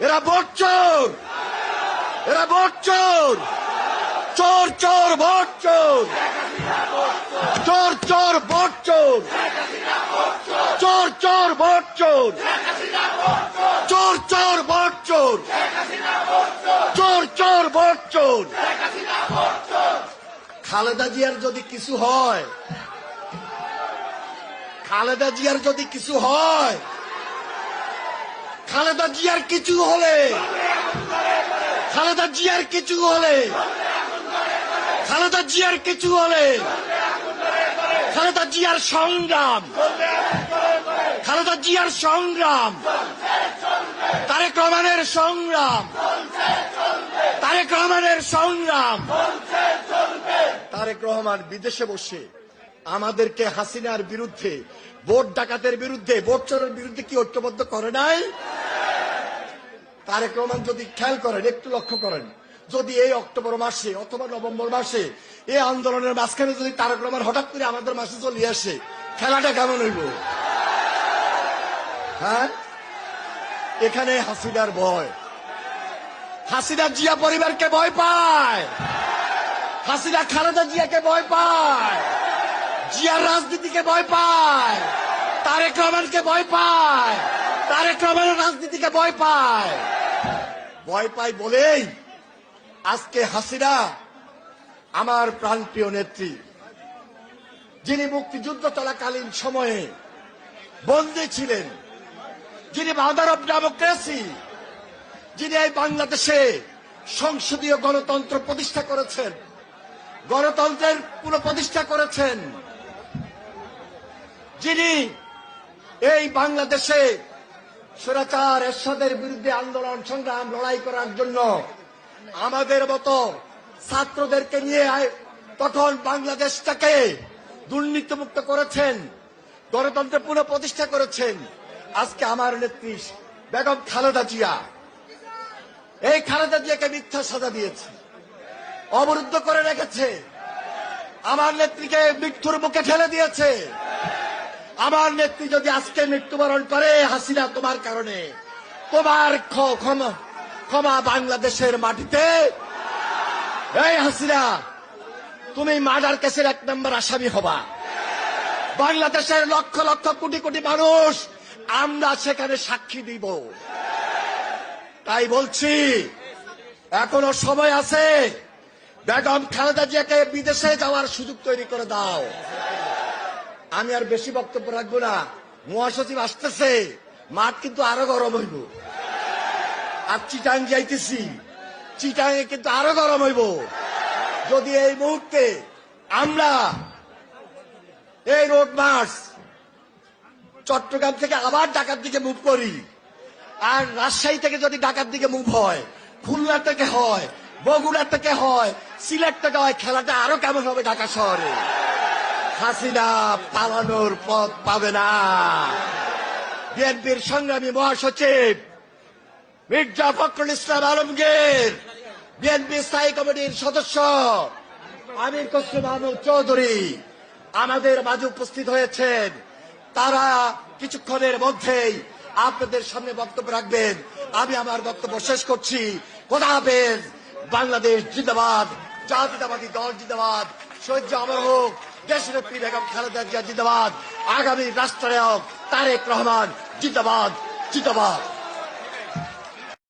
এরা ভোট চোর, এরা ভোট চোর, চোর চোর ভোট চোর, চোর চোর ভোট চোর, চোর চোর ভোট চোর, চোর চোর ভোট চোর, চোর চোর ভোট চোর। খালেদা জিয়ার যদি কিছু হয়, খালেদা জিয়ার যদি কিছু হয়, খালেদা জিয়ার কিছু হলে, খালেদা জিয়ার কিছু হলে, খালেদা জিয়ার কিছু হলে, খালেদা জিয়ার সংগ্রাম, খালেদা জিয়ার সংগ্রাম, তারেক রহমানের সংগ্রাম, তারেক রহমানের সংগ্রাম। তারেক রহমান বিদেশে বসে আমাদেরকে হাসিনার বিরুদ্ধে, ভোট ডাকাতের বিরুদ্ধে, ভোট চোরের বিরুদ্ধে কি ঐক্যবদ্ধ করে নাই? তারেক রহমান যদি খেয়াল করেন, একটু লক্ষ্য করেন, যদি এই অক্টোবর মাসে অথবা নভেম্বর মাসে এই আন্দোলনের মাঝখানে যদি তারেক রহমান হঠাৎ করে আমাদের মাসে চলে আসে, খেলাটা কেমন হইব? হ্যাঁ, এখানে হাসিনার ভয়, হাসিনা জিয়া পরিবারকে ভয় পায়, হাসিনা খালেদা জিয়াকে ভয় পায়, জিয়ার রাজনীতিকে ভয় পায়, তারেক রহমানকে ভয় পায়, তারেক রহমানের রাজনীতিকে ভয় পায়। ভয় পায় বলেই আজকে হাসিনা আমার প্রাণপ্রিয় নেত্রী, যিনি মুক্তিযুদ্ধ চলাকালীন সময়ে বন্দী ছিলেন, যিনি মাদার অব ডেমোক্রেসি, যিনি এই বাংলাদেশে সংসদীয় গণতন্ত্র প্রতিষ্ঠা করেছেন, গণতন্ত্রের পুনঃপ্রতিষ্ঠা করেছেন, যিনি এই বাংলাদেশে স্বৈরাচার এরশাদের বিরুদ্ধে আন্দোলন সংগ্রাম লড়াই করার জন্য আমাদের মতো ছাত্রদেরকে নিয়ে তখন বাংলাদেশটাকে দুর্নীতিমুক্ত করেছেন, গণতন্ত্র পুনঃপ্রতিষ্ঠা করেছেন। আজকে আমার নেত্রী বেগম খালেদা জিয়া, এই খালেদা জিয়াকে মিথ্যা সাজা দিয়েছে, অবরুদ্ধ করে রেখেছে, আমার নেত্রীকে মৃত্যুর মুখে ঠেলে দিয়েছে। আমার নেত্রী যদি আজকে মৃত্যুবরণ করে, হাসিনা তোমার কারণে, তোমার ক্ষমা বাংলাদেশের মাটিতে। এই হাসিনা, তুমি মার্ডার কেসের 1 নম্বর আসামি হবা। বাংলাদেশের লক্ষ লক্ষ কোটি কোটি মানুষ আমরা সেখানে সাক্ষী দিব। তাই বলছি, এখনো সময় আছে, বেগম খালেদা জিয়াকে বিদেশে যাওয়ার সুযোগ তৈরি করে দাও। আমি আর বেশি বক্তব্য রাখবো না, মহাসচিব আসতেছে, মাঠ কিন্তু আরো গরম হইব। আর চিটাং যাইতেছি, চিটাঙে কিন্তু আরো গরম হইব। যদি এই মুহূর্তে আমরা এই রোড মার্চ চট্টগ্রাম থেকে আবার ঢাকার দিকে মুভ করি, আর রাজশাহী থেকে যদি ঢাকার দিকে মুভ হয়, খুলনা থেকে হয়, বগুড়া থেকে হয়, সিলেট থেকে হয়, খেলাটা আরো কেমন হবে ঢাকা শহরে। হাসিনা পালানোর পথ পাবে না। বিএনপির সংগ্রামী মহাসচিব মির্জা ফখরুল ইসলাম আলমগীর, বিএনপি স্থায়ী কমিটির সদস্য আমির খসরু মাহমুদ চৌধুরী আমাদের মাঝে উপস্থিত হয়েছেন। তারা কিছুক্ষণের মধ্যেই আপনাদের সামনে বক্তব্য রাখবেন। আমি আমার বক্তব্য শেষ করছি। খোদা হাফেজ। বাংলাদেশ জিন্দাবাদ, জাতীয়তাবাদী দল জিন্দাবাদ, শহীদ অমর হোক দেশনেত্রী বেগম খালেদা জিয়া জিন্দাবাদ, আগামী রাষ্ট্রনায়ক তারেক রহমান জিন্দাবাদ, জিন্দাবাদ।